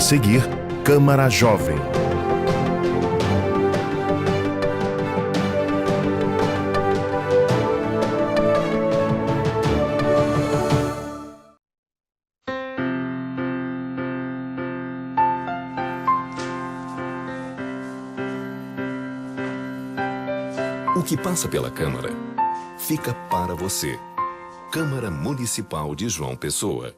seguir, Câmara Jovem. O que passa pela Câmara fica para você. Câmara Municipal de João Pessoa.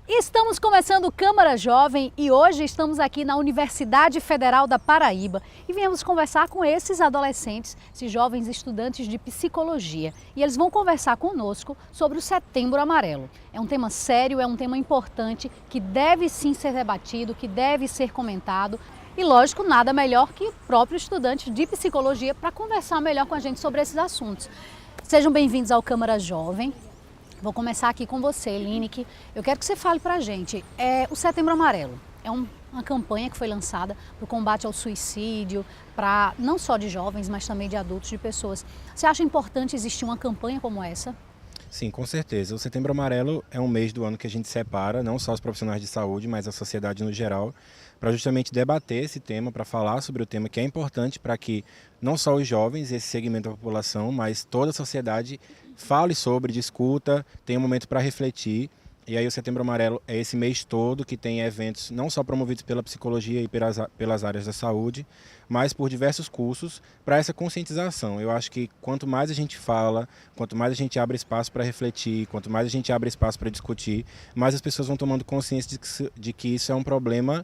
Estamos começando o Câmara Jovem e hoje estamos aqui na Universidade Federal da Paraíba e viemos conversar com esses adolescentes, esses jovens estudantes de psicologia. E eles vão conversar conosco sobre o Setembro Amarelo. É um tema sério, é um tema importante que deve sim ser debatido, que deve ser comentado. E lógico, nada melhor que o próprio estudante de psicologia para conversar melhor com a gente sobre esses assuntos. Sejam bem-vindos ao Câmara Jovem. Vou começar aqui com você, Lineker. Eu quero que você fale pra gente. O Setembro Amarelo é uma campanha que foi lançada para o combate ao suicídio, para não só de jovens, mas também de adultos, de pessoas. Você acha importante existir uma campanha como essa? Sim, com certeza. O Setembro Amarelo é um mês do ano que a gente separa, não só os profissionais de saúde, mas a sociedade no geral, para justamente debater esse tema, para falar sobre o tema que é importante para que não só os jovens, esse segmento da população, mas toda a sociedade fale sobre, discuta, tenha um momento para refletir. E aí o Setembro Amarelo é esse mês todo que tem eventos não só promovidos pela psicologia e pelas áreas da saúde, mas por diversos cursos para essa conscientização. Eu acho que quanto mais a gente fala, quanto mais a gente abre espaço para refletir, quanto mais a gente abre espaço para discutir, mais as pessoas vão tomando consciência de que isso é um problema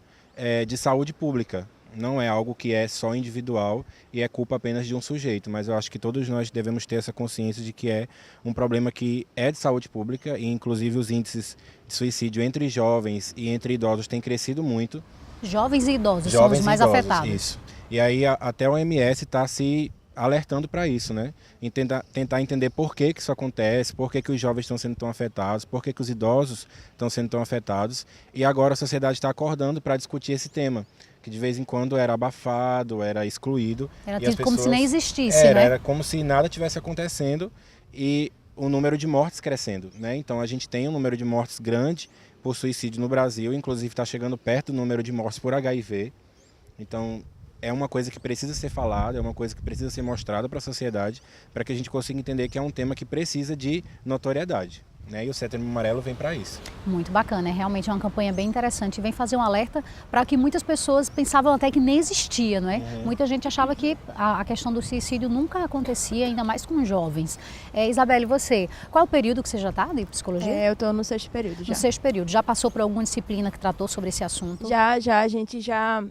de saúde pública. Não é algo que é só individual e é culpa apenas de um sujeito, mas eu acho que todos nós devemos ter essa consciência de que é um problema que é de saúde pública e inclusive os índices de suicídio entre jovens e entre idosos têm crescido muito. Jovens e idosos são os mais afetados. Isso. E aí até a OMS está se alertando para isso, né? E tentar entender por que isso acontece, por que os jovens estão sendo tão afetados, por que os idosos estão sendo tão afetados. E agora a sociedade está acordando para discutir esse tema, que de vez em quando era abafado, era excluído. Era tido como se nem existisse, né? Era como se nada tivesse acontecendo e o número de mortes crescendo, né? Então a gente tem um número de mortes grande por suicídio no Brasil, inclusive está chegando perto do número de mortes por HIV. Então é uma coisa que precisa ser falada, é uma coisa que precisa ser mostrada para a sociedade, para que a gente consiga entender que é um tema que precisa de notoriedade, né? E o Setembro Amarelo vem para isso. Muito bacana, realmente é uma campanha bem interessante. Vem fazer um alerta para que muitas pessoas pensavam até que nem existia, não é? Muita gente achava que a questão do suicídio nunca acontecia, ainda mais com jovens. Isabelle, você, qual é o período que você já está de psicologia? Eu estou no 6º período já. No 6º período. Já passou por alguma disciplina que tratou sobre esse assunto? Já, a gente já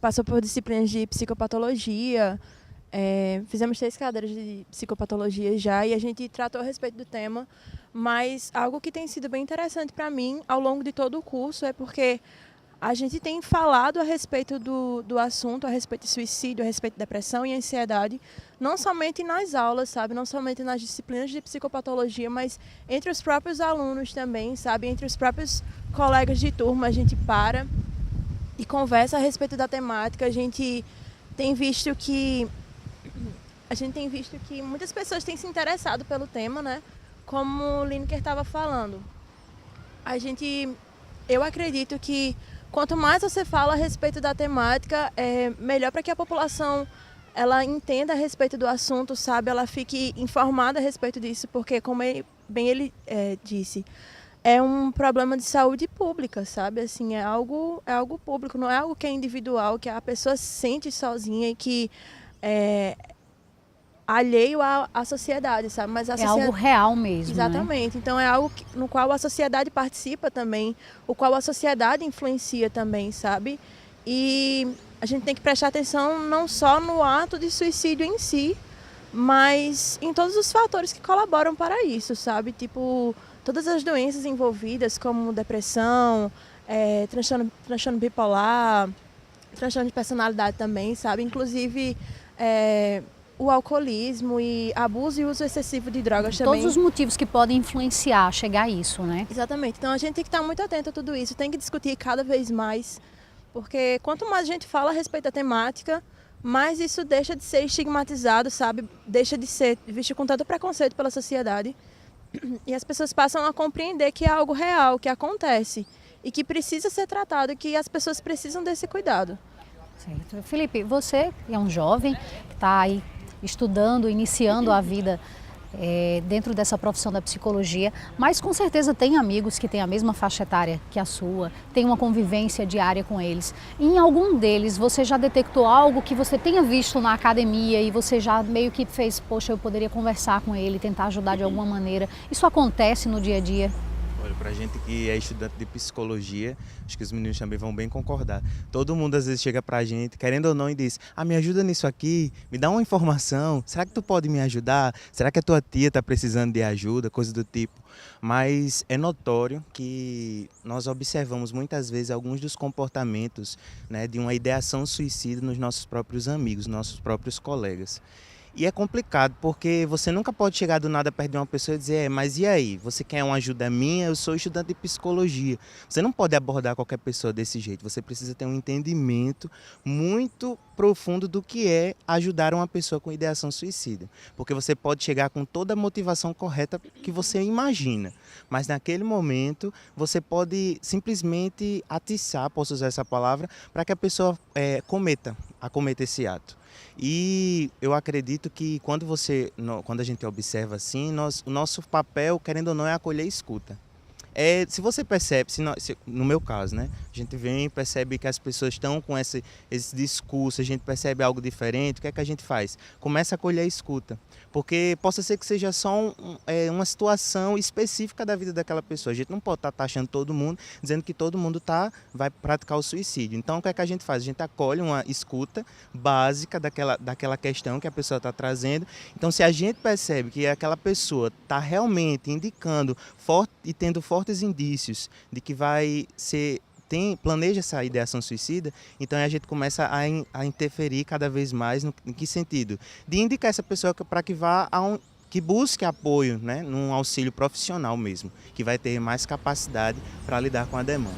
passou por disciplinas de psicopatologia, fizemos 3 cadeiras de psicopatologia já e a gente tratou a respeito do tema, mas algo que tem sido bem interessante para mim ao longo de todo o curso é porque a gente tem falado a respeito do assunto, a respeito de suicídio, a respeito de depressão e ansiedade, não somente nas aulas, sabe, não somente nas disciplinas de psicopatologia, mas entre os próprios alunos também, sabe, entre os próprios colegas de turma a gente para e conversa a respeito da temática. A gente tem visto que muitas pessoas têm se interessado pelo tema, né? Como o Lineker estava falando. Eu acredito que quanto mais você fala a respeito da temática, é melhor para que a população ela entenda a respeito do assunto, sabe? Ela fique informada a respeito disso, porque como ele disse, é um problema de saúde pública, sabe? Assim, é algo público, não é algo que é individual, que a pessoa se sente sozinha e que é alheio à sociedade, sabe? Mas é algo real mesmo. Exatamente. Né? Então é algo no qual a sociedade participa também, o qual a sociedade influencia também, sabe? E a gente tem que prestar atenção não só no ato de suicídio em si, mas em todos os fatores que colaboram para isso, sabe? Tipo, todas as doenças envolvidas, como depressão, transtorno bipolar, transtorno de personalidade também, sabe? Inclusive o alcoolismo e abuso e uso excessivo de drogas também. Todos os motivos que podem influenciar, chegar a isso, né? Exatamente. Então a gente tem que estar muito atento a tudo isso, tem que discutir cada vez mais, Porque quanto mais a gente fala a respeito da temática, mais isso deixa de ser estigmatizado, sabe? Deixa de ser visto com tanto preconceito pela sociedade. E as pessoas passam a compreender que é algo real, que acontece e que precisa ser tratado, e que as pessoas precisam desse cuidado. Certo. Felipe, você é um jovem que está aí estudando, iniciando a vida dentro dessa profissão da psicologia, mas com certeza tem amigos que têm a mesma faixa etária que a sua, tem uma convivência diária com eles. Em algum deles, você já detectou algo que você tenha visto na academia e você já meio que fez, poxa, eu poderia conversar com ele, tentar ajudar de alguma maneira? Isso acontece no dia a dia? Olha, pra gente que é estudante de psicologia, acho que os meninos também vão bem concordar. Todo mundo às vezes chega pra gente, querendo ou não, e diz: me ajuda nisso aqui, me dá uma informação, será que tu pode me ajudar? Será que a tua tia tá precisando de ajuda? Coisa do tipo. Mas é notório que nós observamos muitas vezes alguns dos comportamentos, né, de uma ideação suicida nos nossos próprios amigos, nossos próprios colegas. E é complicado, porque você nunca pode chegar do nada perto de uma pessoa e dizer: mas e aí, você quer uma ajuda minha? Eu sou estudante de psicologia. Você não pode abordar qualquer pessoa desse jeito, você precisa ter um entendimento muito profundo do que é ajudar uma pessoa com ideação suicida. Porque você pode chegar com toda a motivação correta que você imagina, mas naquele momento você pode simplesmente atiçar, posso usar essa palavra, para que a pessoa acometa esse ato. E eu acredito que quando a gente observa assim, o nosso papel, querendo ou não, é acolher e escuta. Se você percebe, no meu caso, né, a gente vem e percebe que as pessoas estão com esse discurso, a gente percebe algo diferente, o que é que a gente faz? Começa a acolher e escuta. Porque possa ser que seja só uma situação específica da vida daquela pessoa. A gente não pode estar taxando todo mundo, dizendo que todo mundo vai praticar o suicídio. Então, o que é que a gente faz? A gente acolhe uma escuta básica daquela questão que a pessoa está trazendo. Então, se a gente percebe que aquela pessoa está realmente indicando e tendo fortes indícios de que planeja essa ideação suicida, então a gente começa a interferir cada vez mais. Em que sentido? De indicar essa pessoa para que vá que busque apoio, né, num auxílio profissional mesmo, que vai ter mais capacidade para lidar com a demanda.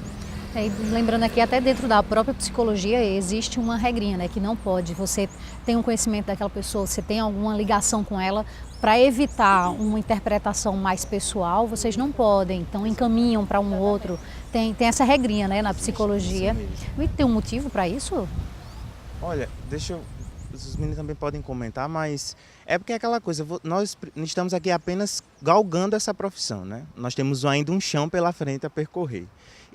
Lembrando aqui, até dentro da própria psicologia existe uma regrinha, né, que não pode. Você tem um conhecimento daquela pessoa, você tem alguma ligação com ela, para evitar uma interpretação mais pessoal, vocês não podem, então encaminham para um outro. Tem essa regrinha, né, na psicologia. E tem um motivo para isso? Olha, os meninos também podem comentar, mas é porque é aquela coisa, nós estamos aqui apenas galgando essa profissão, né? Nós temos ainda um chão pela frente a percorrer.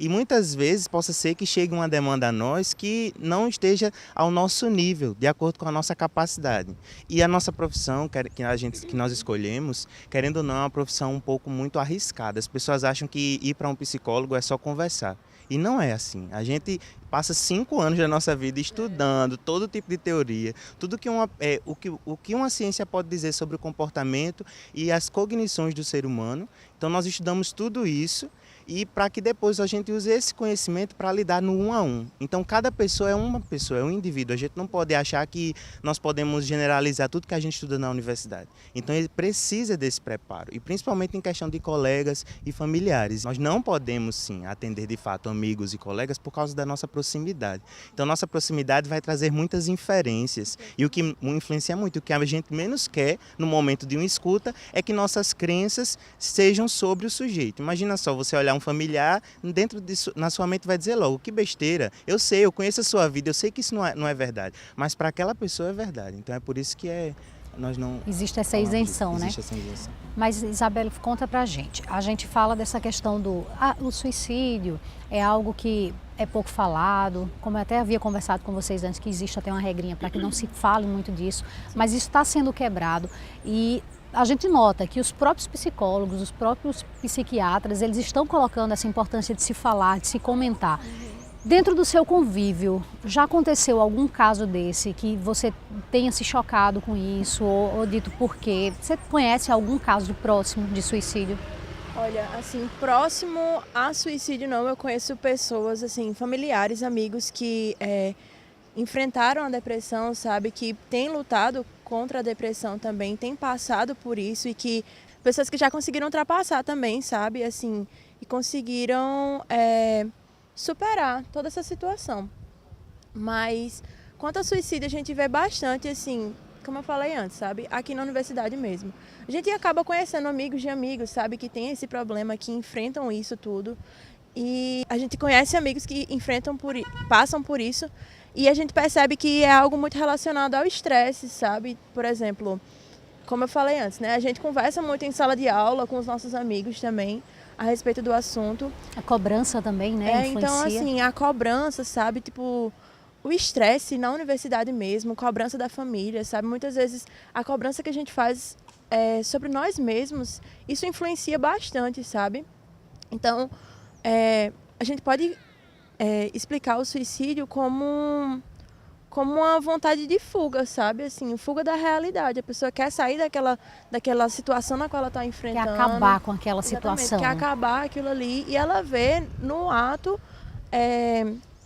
E muitas vezes possa ser que chegue uma demanda a nós que não esteja ao nosso nível, de acordo com a nossa capacidade. E a nossa profissão que nós escolhemos, querendo ou não, é uma profissão um pouco muito arriscada. As pessoas acham que ir para um psicólogo é só conversar. E não é assim. A gente passa 5 anos da nossa vida estudando todo tipo de teoria, tudo que o que uma ciência pode dizer sobre o comportamento e as cognições do ser humano. Então nós estudamos tudo isso, e para que depois a gente use esse conhecimento para lidar no 1 a 1. Então cada pessoa é uma pessoa, é um indivíduo. A gente não pode achar que nós podemos generalizar tudo que a gente estuda na universidade. Então ele precisa desse preparo, e principalmente em questão de colegas e familiares. Nós não podemos sim atender de fato amigos e colegas por causa da nossa proximidade. Então nossa proximidade vai trazer muitas inferências, e o que influencia muito, o que a gente menos quer no momento de uma escuta é que nossas crenças sejam sobre o sujeito. Imagina só, você olhar um familiar, dentro disso, na sua mente vai dizer logo: que besteira, eu conheço a sua vida, eu sei que isso não é verdade, mas para aquela pessoa é verdade. Então é por isso que nós não... Existe essa isenção, né? Existe essa isenção. Mas, Isabela, conta pra gente. A gente fala dessa questão o suicídio é algo que é pouco falado, como eu até havia conversado com vocês antes, que existe até uma regrinha para que não se fale muito disso, mas isso está sendo quebrado, e a gente nota que os próprios psicólogos, os próprios psiquiatras, eles estão colocando essa importância de se falar, de se comentar. Dentro do seu convívio, já aconteceu algum caso desse que você tenha se chocado com isso ou dito por quê? Você conhece algum caso próximo de suicídio? Olha, assim, próximo a suicídio não, eu conheço pessoas, assim, familiares, amigos que enfrentaram a depressão, sabe, que têm lutado contra a depressão também, têm passado por isso, e que pessoas que já conseguiram ultrapassar também, sabe, assim, e conseguiram superar toda essa situação. Mas quanto ao suicídio, a gente vê bastante, assim, como eu falei antes, sabe? Aqui na universidade mesmo. A gente acaba conhecendo amigos de amigos, sabe? Que tem esse problema, que enfrentam isso tudo. E a gente conhece amigos que passam por isso. E a gente percebe que é algo muito relacionado ao estresse, sabe? Por exemplo, como eu falei antes, né? A gente conversa muito em sala de aula com os nossos amigos também a respeito do assunto. A cobrança também, né? Influencia. Então, assim, a cobrança, sabe? Tipo, o estresse na universidade mesmo, cobrança da família, sabe? Muitas vezes a cobrança que a gente faz sobre nós mesmos, isso influencia bastante, sabe? Então, a gente pode explicar o suicídio como uma vontade de fuga, sabe? Assim, fuga da realidade. A pessoa quer sair daquela situação na qual ela está enfrentando. Quer acabar com aquela Exatamente, situação. quer acabar aquilo ali. E ela vê no ato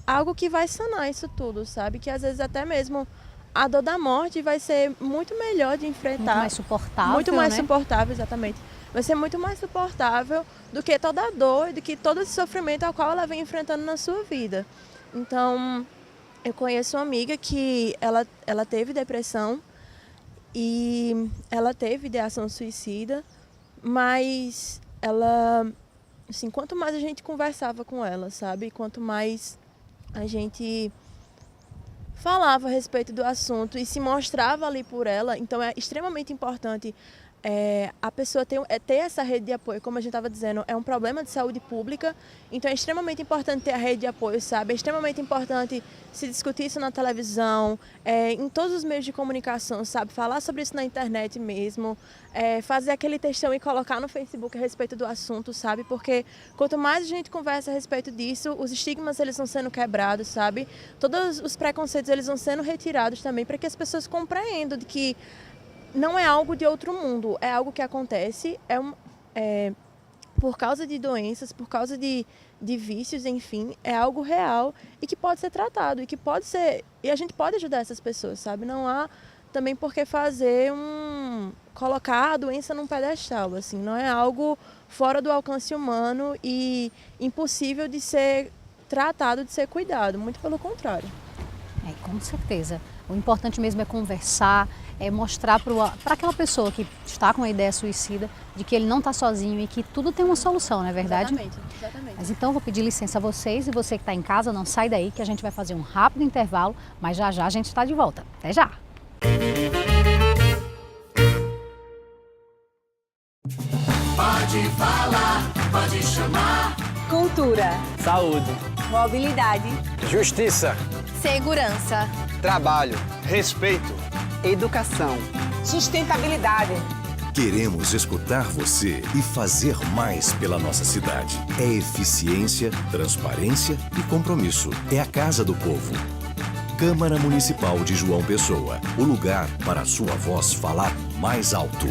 algo que vai sanar isso tudo, sabe? Que às vezes até mesmo a dor da morte vai ser muito melhor de enfrentar. Muito mais suportável, Muito mais né? suportável, exatamente. Vai ser muito mais suportável do que toda a dor e do que todo esse sofrimento ao qual ela vem enfrentando na sua vida. Então, eu conheço uma amiga que ela teve depressão e ela teve ideação suicida, mas ela, assim, quanto mais a gente conversava com ela, sabe? Quanto mais a gente falava a respeito do assunto e se mostrava ali por ela, então é extremamente importante a pessoa ter essa rede de apoio. Como a gente estava dizendo, é um problema de saúde pública, então é extremamente importante ter a rede de apoio, sabe? É extremamente importante se discutir isso na televisão, em todos os meios de comunicação, sabe? Falar sobre isso na internet mesmo, fazer aquele textão e colocar no Facebook a respeito do assunto, sabe? Porque quanto mais a gente conversa a respeito disso, os estigmas eles vão sendo quebrados, sabe? Todos os preconceitos eles vão sendo retirados também, para que as pessoas compreendam de que não é algo de outro mundo, é algo que acontece, por causa de doenças, por causa de vícios, enfim, é algo real e que pode ser tratado e a gente pode ajudar essas pessoas, sabe? Não há também por que colocar a doença num pedestal, assim, não é algo fora do alcance humano e impossível de ser tratado, de ser cuidado, muito pelo contrário. Com certeza. O importante mesmo é conversar, é mostrar para aquela pessoa que está com a ideia suicida de que ele não está sozinho e que tudo tem uma solução, não é verdade? Exatamente. Mas então eu vou pedir licença a vocês e você que está em casa, não sai daí que a gente vai fazer um rápido intervalo, mas já já a gente está de volta. Até já! Pode falar, pode chamar. Cultura, Saúde, mobilidade, justiça, segurança, trabalho, respeito, educação, sustentabilidade. Queremos escutar você e fazer mais pela nossa cidade. É eficiência, transparência e compromisso. É a Casa do Povo. Câmara Municipal de João Pessoa. O lugar para a sua voz falar mais alto.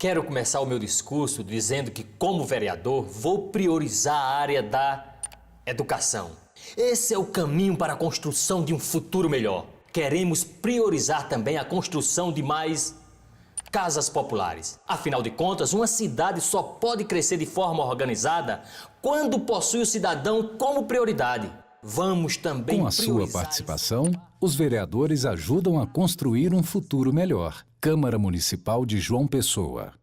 Quero começar o meu discurso dizendo que, como vereador, vou priorizar a área da educação. Esse é o caminho para a construção de um futuro melhor. Queremos priorizar também a construção de mais casas populares. Afinal de contas, uma cidade só pode crescer de forma organizada quando possui o cidadão como prioridade. Vamos também Com a sua participação, os vereadores ajudam a construir um futuro melhor. Câmara Municipal de João Pessoa.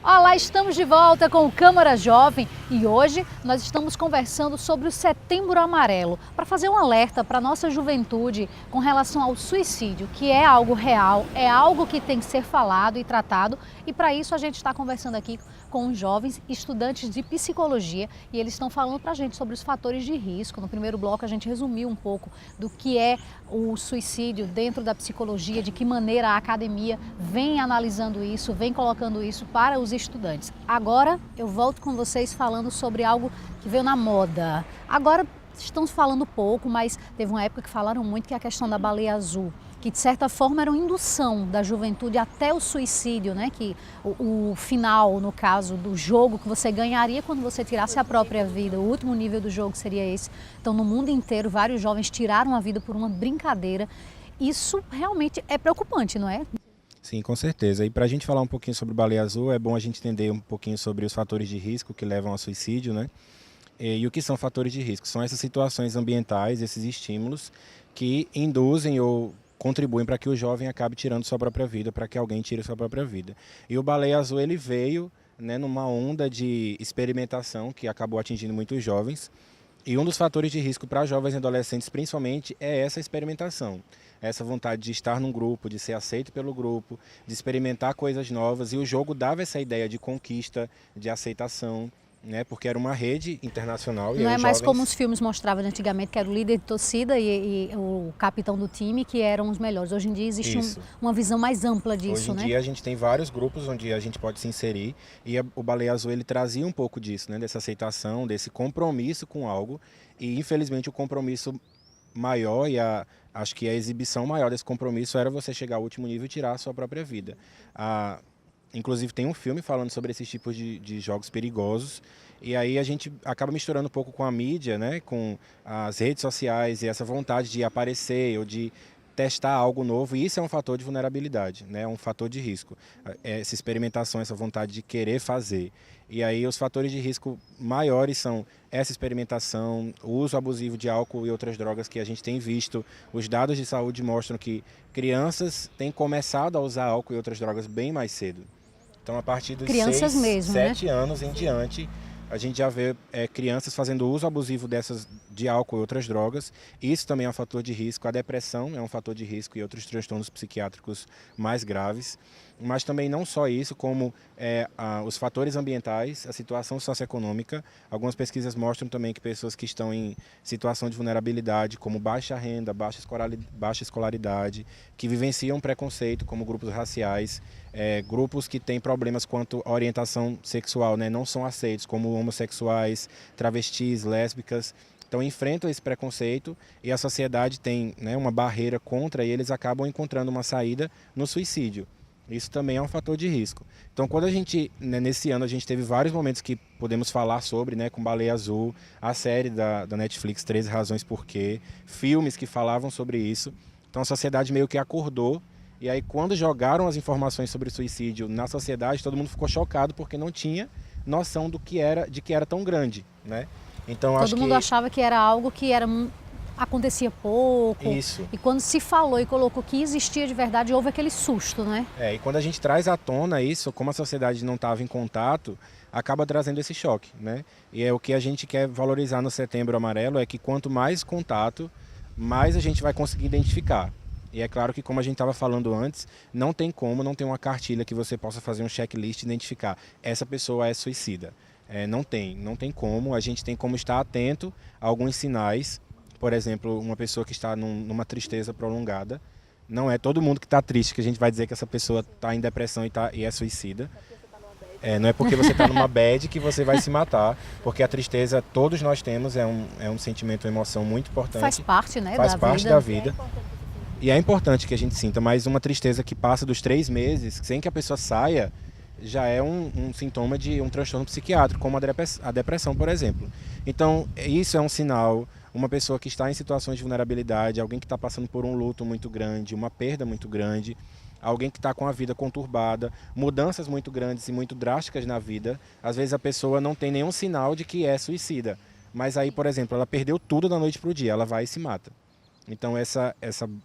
Olá, estamos de volta com o Câmara Jovem e hoje nós estamos conversando sobre o Setembro Amarelo para fazer um alerta para a nossa juventude com relação ao suicídio, que é algo real, é algo que tem que ser falado e tratado, e para isso a gente está conversando aqui com os jovens estudantes de psicologia e eles estão falando para a gente sobre os fatores de risco. No primeiro bloco a gente resumiu um pouco do que é o suicídio dentro da psicologia, de que maneira a academia vem analisando isso, vem colocando isso para os estudantes. Agora eu volto com vocês falando sobre algo que veio na moda. Agora estamos falando pouco, mas teve uma época que falaram muito, que é a questão da baleia azul, que de certa forma era uma indução da juventude até o suicídio, né? Que o final, no caso do jogo, que você ganharia quando você tirasse a própria vida, o último nível do jogo seria esse. Então no mundo inteiro vários jovens tiraram a vida por uma brincadeira. Isso realmente é preocupante, não é? Sim, com certeza. E para a gente falar um pouquinho sobre baleia azul, é bom a gente entender um pouquinho sobre os fatores de risco que levam ao suicídio, né? E o que são fatores de risco? São essas situações ambientais, esses estímulos que induzem ou contribuem para que o jovem acabe tirando sua própria vida, para que alguém tire sua própria vida. E o Baleia Azul ele veio, né, numa onda de experimentação que acabou atingindo muitos jovens. E um dos fatores de risco para jovens e adolescentes, principalmente, é essa experimentação. Essa vontade de estar num grupo, de ser aceito pelo grupo, de experimentar coisas novas. E o jogo dava essa ideia de conquista, de aceitação, né? Porque era uma rede internacional. Não é mais como os filmes mostravam antigamente, que era o líder de torcida e o capitão do time, que eram os melhores. Hoje em dia existe uma visão mais ampla disso, né? Hoje em dia a gente tem vários grupos onde a gente pode se inserir e o Baleia Azul ele trazia um pouco disso, né? Dessa aceitação, desse compromisso com algo e infelizmente o compromisso maior e acho que a exibição maior desse compromisso era você chegar ao último nível e tirar a sua própria vida. Inclusive tem um filme falando sobre esses tipos de jogos perigosos e aí a gente acaba misturando um pouco com a mídia, né, com as redes sociais e essa vontade de aparecer ou de testar algo novo, e isso é um fator de vulnerabilidade, né, um fator de risco. Essa experimentação, essa vontade de querer fazer. E aí os fatores de risco maiores são essa experimentação, o uso abusivo de álcool e outras drogas que a gente tem visto. Os dados de saúde mostram que crianças têm começado a usar álcool e outras drogas bem mais cedo. Então, a partir dos 7 anos em diante, a gente já vê crianças fazendo uso abusivo de álcool e outras drogas. Isso também é um fator de risco. A depressão é um fator de risco e outros transtornos psiquiátricos mais graves. Mas também não só isso, como os fatores ambientais, a situação socioeconômica. Algumas pesquisas mostram também que pessoas que estão em situação de vulnerabilidade, como baixa renda, baixa escolaridade, que vivenciam preconceito, como grupos raciais, grupos que têm problemas quanto à orientação sexual, né, não são aceitos, como homossexuais, travestis, lésbicas. Então enfrentam esse preconceito e a sociedade tem, né, uma barreira contra e eles acabam encontrando uma saída no suicídio. Isso também é um fator de risco. Então quando a gente, né, nesse ano a gente teve vários momentos que podemos falar sobre, né, com Baleia Azul, a série da Netflix 13 Razões Por Quê, filmes que falavam sobre isso. Então a sociedade meio que acordou e aí quando jogaram as informações sobre suicídio na sociedade, todo mundo ficou chocado porque não tinha noção de que era tão grande, né? Então, todo mundo achava que era algo que acontecia pouco. Isso. E quando se falou e colocou que existia de verdade, houve aquele susto, né? E quando a gente traz à tona isso, como a sociedade não estava em contato, acaba trazendo esse choque, né? E é o que a gente quer valorizar no Setembro Amarelo, é que quanto mais contato, mais a gente vai conseguir identificar. E é claro que, como a gente estava falando antes, não tem uma cartilha que você possa fazer um checklist e identificar. Essa pessoa é suicida. Não tem como. A gente tem como estar atento a alguns sinais. Por exemplo, uma pessoa que está numa tristeza prolongada. Não é todo mundo que está triste que a gente vai dizer que essa pessoa está em depressão e é suicida. Não é porque você está numa bad que você vai se matar. Porque a tristeza, todos nós temos, é um sentimento, uma emoção muito importante. Faz parte, né, Faz parte da vida. E é importante que a gente sinta, mas uma tristeza que passa dos 3 meses, sem que a pessoa saia, já é um sintoma de um transtorno psiquiátrico, como a depressão, por exemplo. Então, isso é um sinal, uma pessoa que está em situações de vulnerabilidade, alguém que está passando por um luto muito grande, uma perda muito grande, alguém que está com a vida conturbada, mudanças muito grandes e muito drásticas na vida. Às vezes a pessoa não tem nenhum sinal de que é suicida, mas aí, por exemplo, ela perdeu tudo da noite para o dia, ela vai e se mata. Então essa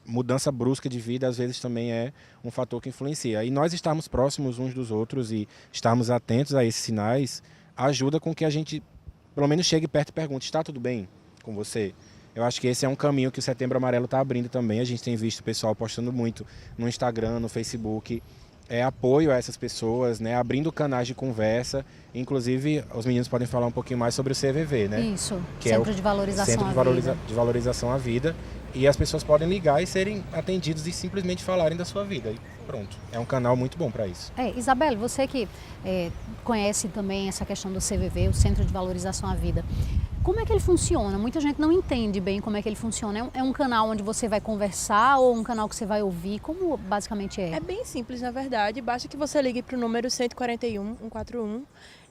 mudança brusca de vida às vezes também é um fator que influencia. E nós estarmos próximos uns dos outros e estarmos atentos a esses sinais ajuda com que a gente pelo menos chegue perto e pergunte: está tudo bem com você? Eu acho que esse é um caminho que o Setembro Amarelo está abrindo também. A gente tem visto o pessoal postando muito no Instagram, no Facebook, apoio a essas pessoas, né, abrindo canais de conversa. Inclusive, os meninos podem falar um pouquinho mais sobre o CVV, né? Isso, que Centro de Valorização à Vida. De Valorização à Vida. E as pessoas podem ligar e serem atendidos e simplesmente falarem da sua vida. E pronto, é um canal muito bom para isso. Isabelle, você que conhece também essa questão do CVV, o Centro de Valorização à Vida, como é que ele funciona? Muita gente não entende bem como é que ele funciona. É um canal onde você vai conversar ou um canal que você vai ouvir? Como basicamente é? É bem simples, na verdade. Basta que você ligue para o número 141 141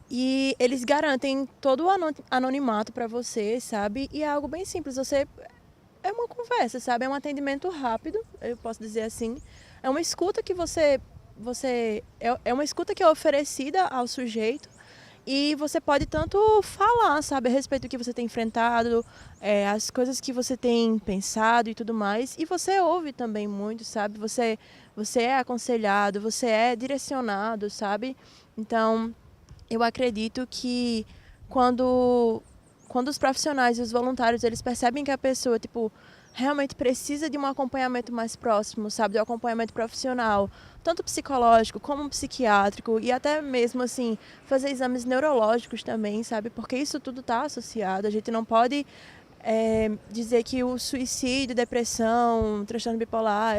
e eles garantem todo o anonimato para você, sabe? E é algo bem simples. É uma conversa, sabe? É um atendimento rápido, eu posso dizer assim. É uma escuta que é uma escuta que é oferecida ao sujeito. E você pode tanto falar, sabe, a respeito do que você tem enfrentado, as coisas que você tem pensado e tudo mais. E você ouve também muito, sabe? Você é aconselhado, você é direcionado, sabe? Então, eu acredito que quando os profissionais e os voluntários, eles percebem que a pessoa, realmente precisa de um acompanhamento mais próximo, sabe? De um acompanhamento profissional, tanto psicológico como psiquiátrico e até mesmo, assim, fazer exames neurológicos também, sabe? Porque isso tudo está associado. A gente não pode dizer que o suicídio, depressão, transtorno bipolar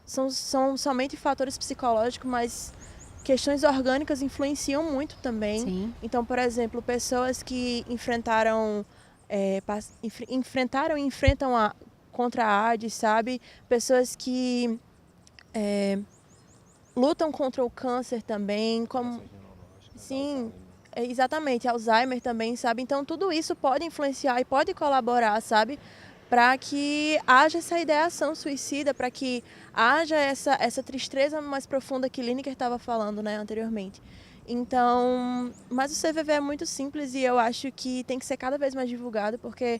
são somente fatores psicológicos, mas questões orgânicas influenciam muito também. Sim. Então, por exemplo, pessoas que enfrentaram e enfrentam contra a AIDS, sabe? Pessoas que lutam contra o câncer também, como sim, exatamente, Alzheimer também, sabe? Então tudo isso pode influenciar e pode colaborar, sabe? Para que haja essa ideação suicida, para que haja essa tristeza mais profunda que Lineker estava falando, né, anteriormente. Então, mas o CVV é muito simples e eu acho que tem que ser cada vez mais divulgado, porque,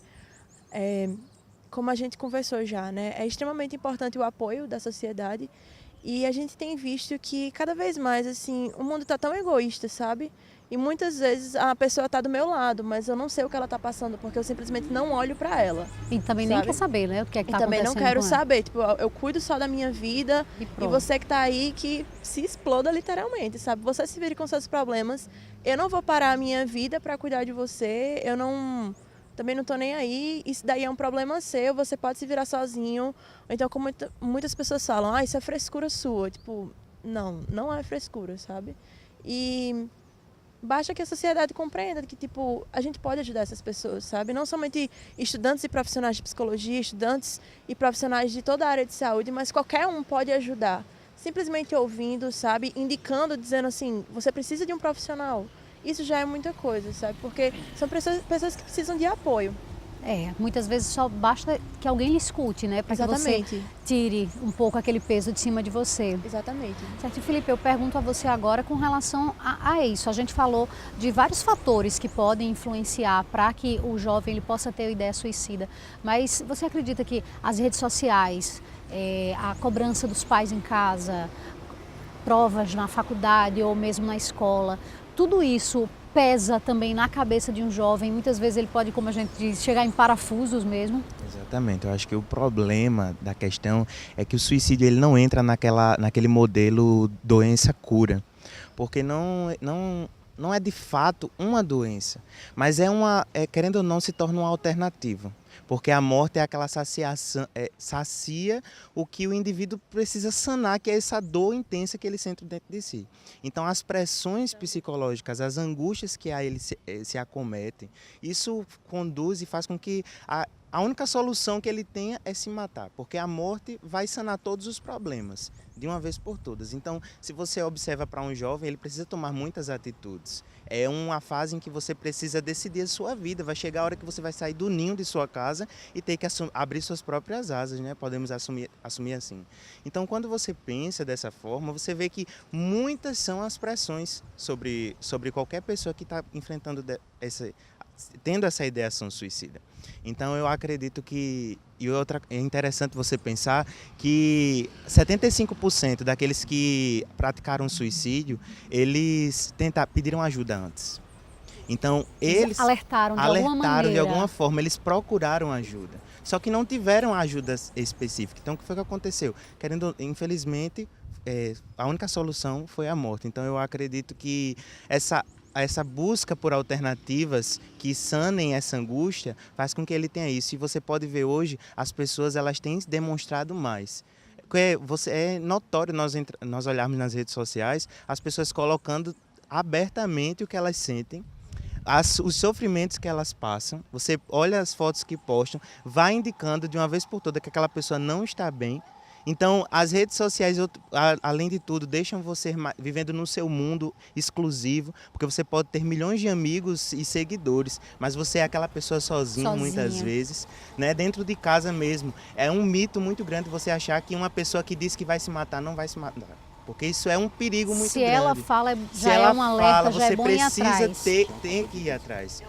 como a gente conversou já, né, é extremamente importante o apoio da sociedade e a gente tem visto que cada vez mais, assim, o mundo está tão egoísta, sabe? E muitas vezes a pessoa está do meu lado, mas eu não sei o que ela está passando, porque eu simplesmente não olho para ela. E também nem quer saber, né, o que é que está acontecendo. E também não quero saber, eu cuido só da minha vida e você que está aí que se exploda literalmente, sabe? Você se vire com seus problemas, eu não vou parar a minha vida para cuidar de você, eu não também não tô nem aí, isso daí é um problema seu, você pode se virar sozinho. Ou então, como muitas pessoas falam, isso é frescura sua. Tipo, não é frescura, sabe? E basta que a sociedade compreenda que, tipo, a gente pode ajudar essas pessoas, sabe? Não somente estudantes e profissionais de psicologia, estudantes e profissionais de toda a área de saúde, mas qualquer um pode ajudar. Simplesmente ouvindo, sabe? Indicando, dizendo assim, você precisa de um profissional. Isso já é muita coisa, sabe? Porque são pessoas que precisam de apoio. Muitas vezes só basta que alguém lhe escute, né? Para que você tire um pouco aquele peso de cima de você. Exatamente. Certo, Felipe, eu pergunto a você agora com relação a isso. A gente falou de vários fatores que podem influenciar para que o jovem ele possa ter ideia suicida. Mas você acredita que as redes sociais, a cobrança dos pais em casa, provas na faculdade ou mesmo na escola, tudo isso pesa também na cabeça de um jovem? Muitas vezes ele pode, como a gente diz, chegar em parafusos mesmo. Exatamente, eu acho que o problema da questão é que o suicídio ele não entra naquele modelo doença-cura, porque não é de fato uma doença, mas querendo ou não, se torna uma alternativa. Porque a morte é aquela saciação, sacia o que o indivíduo precisa sanar, que é essa dor intensa que ele sente dentro de si. Então, as pressões psicológicas, as angústias que a ele se acometem, isso conduz e faz com que a única solução que ele tenha é se matar, porque a morte vai sanar todos os problemas, de uma vez por todas. Então, se você observa para um jovem, ele precisa tomar muitas atitudes. É uma fase em que você precisa decidir a sua vida. Vai chegar a hora que você vai sair do ninho de sua casa e ter que abrir suas próprias asas, né? Podemos assumir assim. Então, quando você pensa dessa forma, você vê que muitas são as pressões sobre qualquer pessoa que está enfrentando tendo essa ideação suicida. Então eu acredito que, é interessante você pensar que 75% daqueles que praticaram suicídio, eles pediram ajuda antes. Então eles alertaram de alguma forma, eles procuraram ajuda. Só que não tiveram ajuda específica. Então o que foi que aconteceu? Infelizmente, a única solução foi a morte. Então eu acredito que essa busca por alternativas que sanem essa angústia faz com que ele tenha isso. E você pode ver hoje, as pessoas elas têm demonstrado mais. É notório nós olharmos nas redes sociais, as pessoas colocando abertamente o que elas sentem, os sofrimentos que elas passam. Você olha as fotos que postam, vai indicando de uma vez por todas que aquela pessoa não está bem. Então, as redes sociais, além de tudo, deixam você vivendo no seu mundo exclusivo, porque você pode ter milhões de amigos e seguidores, mas você é aquela pessoa sozinha. Muitas vezes, né? Dentro de casa mesmo. É um mito muito grande você achar que uma pessoa que diz que vai se matar não vai se matar. Porque isso é um perigo muito grande. Se ela fala, já é um alerta, já é bom ir atrás. Você precisa ter que ir atrás.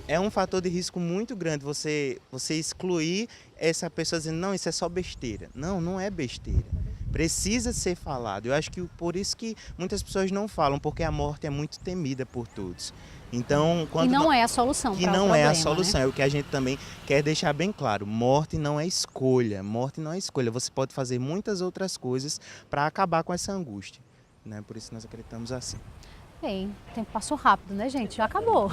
É um fator de risco muito grande você excluir essa pessoa dizendo, não, isso é só besteira. Não, não é besteira. Precisa ser falado. Eu acho que por isso que muitas pessoas não falam, porque a morte é muito temida por todos. Então, e não é a solução para o problema, não é a solução, né? É o que a gente também quer deixar bem claro. Morte não é escolha. Morte não é escolha. Você pode fazer muitas outras coisas para acabar com essa angústia, né? Por isso nós acreditamos assim. Bem, o tempo passou rápido, né, gente? Já acabou.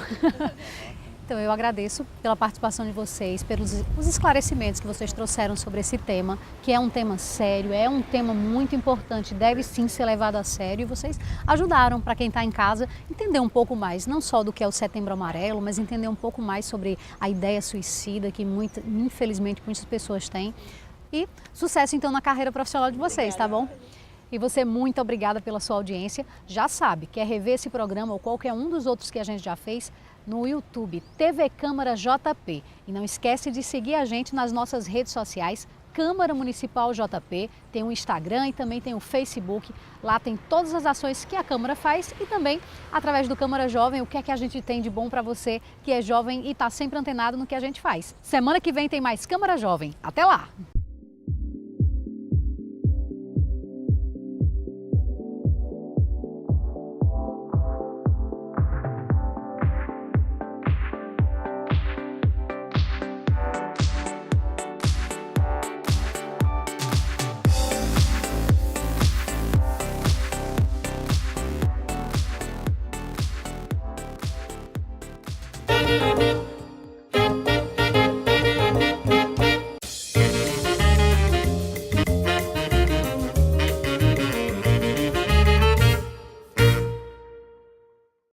Então eu agradeço pela participação de vocês, pelos os esclarecimentos que vocês trouxeram sobre esse tema, que é um tema sério, é um tema muito importante, deve sim ser levado a sério, e vocês ajudaram para quem está em casa entender um pouco mais, não só do que é o Setembro Amarelo, mas entender um pouco mais sobre a ideia suicida que infelizmente muitas pessoas têm. E sucesso então na carreira profissional de vocês, tá bom? E você, muito obrigada pela sua audiência. Já sabe, quer rever esse programa ou qualquer um dos outros que a gente já fez? No YouTube, TV Câmara JP. E não esquece de seguir a gente nas nossas redes sociais, Câmara Municipal JP, tem o Instagram e também tem o Facebook. Lá tem todas as ações que a Câmara faz e também, através do Câmara Jovem, o que é que a gente tem de bom para você que é jovem e está sempre antenado no que a gente faz. Semana que vem tem mais Câmara Jovem. Até lá!